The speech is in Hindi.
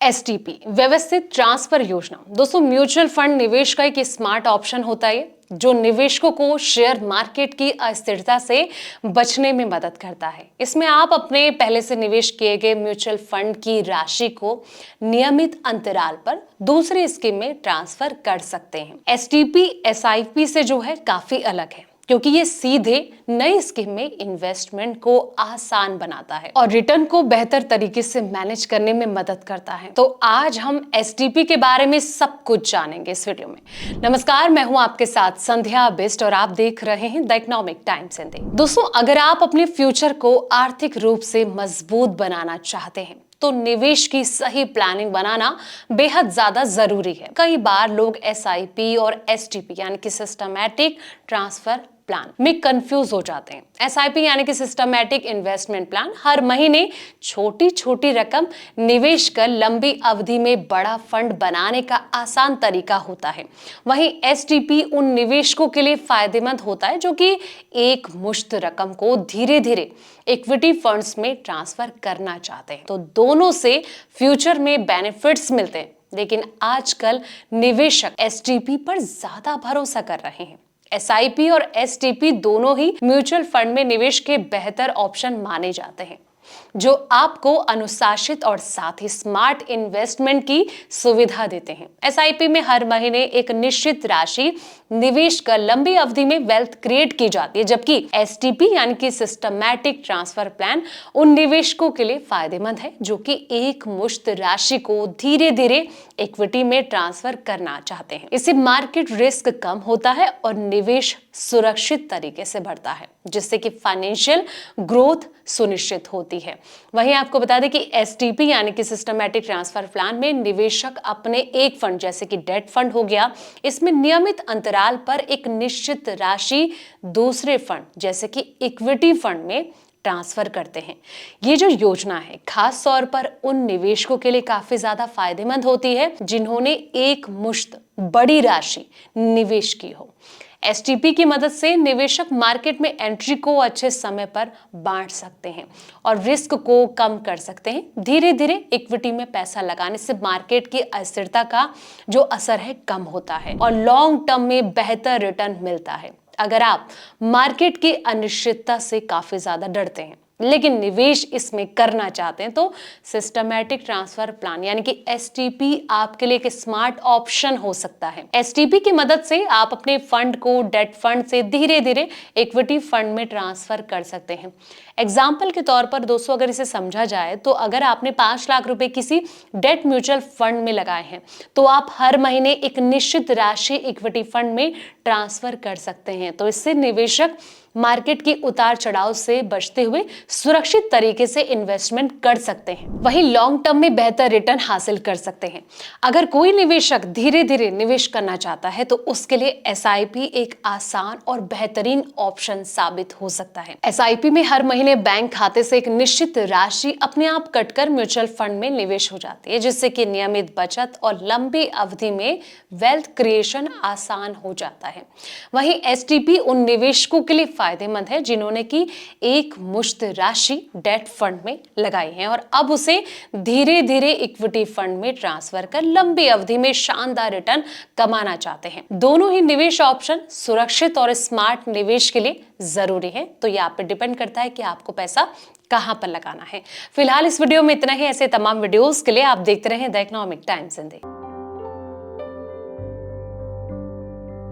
एसटीपी व्यवस्थित ट्रांसफर योजना। दोस्तों, म्यूचुअल फंड निवेश का एक स्मार्ट ऑप्शन होता है जो निवेशकों को शेयर मार्केट की अस्थिरता से बचने में मदद करता है। इसमें आप अपने पहले से निवेश किए गए म्यूचुअल फंड की राशि को नियमित अंतराल पर दूसरी स्कीम में ट्रांसफर कर सकते हैं। एसटीपी एसआईपी से जो है काफी अलग है, क्योंकि ये सीधे नई स्कीम में इन्वेस्टमेंट को आसान बनाता है और रिटर्न को बेहतर तरीके से मैनेज करने में मदद करता है। तो आज हम एसटीपी के बारे में सब कुछ जानेंगे इस वीडियो में। नमस्कार, मैं हूं आपके साथ संध्या बिस्ट और आप देख रहे हैं द इकोनॉमिक टाइम्स हिंदी। दोस्तों, अगर आप अपने फ्यूचर को आर्थिक रूप से मजबूत बनाना चाहते हैं तो निवेश की सही प्लानिंग बनाना बेहद ज्यादा जरूरी है। कई बार लोग एसआईपी और एसटीपी यानी कि सिस्टमैटिक ट्रांसफर प्लान में कंफ्यूज हो जाते हैं। एसआईपी यानी कि सिस्टमैटिक इन्वेस्टमेंट प्लान हर महीने छोटी छोटी रकम निवेश कर लंबी अवधि में बड़ा फंड बनाने का आसान तरीका होता है। वहीं एसटीपी उन निवेशकों के लिए फायदेमंद होता है जो कि एक मुश्त रकम को धीरे धीरे इक्विटी फंड्स में ट्रांसफर करना चाहते हैं। तो दोनों से फ्यूचर में बेनिफिट्स मिलते हैं, लेकिन आजकल निवेशक एसटीपी पर ज्यादा भरोसा कर रहे हैं। एसआईपी और एसटीपी दोनों ही म्यूचुअल फंड में निवेश के बेहतर ऑप्शन माने जाते हैं, जो आपको अनुशासित और साथ ही स्मार्ट इन्वेस्टमेंट की सुविधा देते हैं। एसआईपी में हर महीने एक निश्चित राशि निवेश कर लंबी अवधि में वेल्थ क्रिएट की जाती है, जबकि एसटीपी यानी कि सिस्टमैटिक ट्रांसफर प्लान उन निवेशकों के लिए फायदेमंद है जो कि एक मुश्त राशि को धीरे धीरे इक्विटी में ट्रांसफर करना चाहते हैं। इससे मार्केट रिस्क कम होता है और निवेश सुरक्षित तरीके से बढ़ता है, जिससे कि फाइनेंशियल ग्रोथ सुनिश्चित होती है। वहीं आपको बता दें कि एसटीपी यानी कि सिस्टमैटिक ट्रांसफर प्लान में निवेशक अपने एक फंड जैसे कि डेट फंड हो गया, इसमें नियमित अंतराल पर एक निश्चित राशि दूसरे फंड जैसे कि इक्विटी फंड में ट्रांसफर करते हैं। ये जो योजना है खास तौर पर उन निवेशकों के लिए काफी ज्यादा फायदेमंद होती है जिन्होंने एक मुश्त बड़ी राशि निवेश की हो। एसटीपी की मदद से निवेशक मार्केट में एंट्री को अच्छे समय पर बांट सकते हैं और रिस्क को कम कर सकते हैं। धीरे धीरे इक्विटी में पैसा लगाने से मार्केट की अस्थिरता का जो असर है कम होता है और लॉन्ग टर्म में बेहतर रिटर्न मिलता है। अगर आप मार्केट की अनिश्चितता से काफी ज्यादा डरते हैं लेकिन निवेश इसमें करना चाहते हैं तो सिस्टमैटिक ट्रांसफर प्लान यानी कि एसटीपी आपके लिए एक स्मार्ट ऑप्शन हो सकता है। एसटीपी की मदद से आप अपने फंड को डेट फंड से धीरे धीरे इक्विटी फंड में ट्रांसफर कर सकते हैं। एग्जाम्पल के तौर पर दोस्तों, अगर इसे समझा जाए तो अगर आपने 5 लाख रुपए किसी डेट म्यूचुअल फंड में लगाए हैं तो आप हर महीने एक निश्चित राशि इक्विटी फंड में ट्रांसफर कर सकते हैं। तो इससे निवेशक मार्केट की उतार चढ़ाव से बचते हुए सुरक्षित तरीके से इन्वेस्टमेंट कर सकते हैं, वहीं लॉन्ग टर्म में बेहतर रिटर्न हासिल कर सकते हैं। अगर कोई निवेशक धीरे धीरे निवेश करना चाहता है तो उसके लिए एसआईपी एक आसान और बेहतरीन ऑप्शन साबित हो सकता है। एसआईपी में हर महीने बैंक खाते से एक निश्चित राशि अपने आप कटकर म्यूचुअल फंड में निवेश हो जाती है, जिससे कि नियमित बचत और लंबी अवधि में वेल्थ क्रिएशन आसान हो जाता है। वहीं एसटीपी उन निवेशकों के लिए फायदेमंद है जिन्होंने की एक मुश्त राशि डेट फंड में लगाई है और अब उसे धीरे धीरे इक्विटी फंड में ट्रांसफर कर लंबी अवधि में शानदार रिटर्न कमाना चाहते हैं। दोनों ही निवेश ऑप्शन सुरक्षित और स्मार्ट निवेश के लिए जरूरी है। तो ये आप पे डिपेंड करता है कि आपको पैसा कहां पर लगाना है। फिलहाल इस वीडियो में इतना ही। ऐसे तमाम वीडियोस के लिए आप देखते रहें द इकोनॉमिक टाइम्स हिंदी।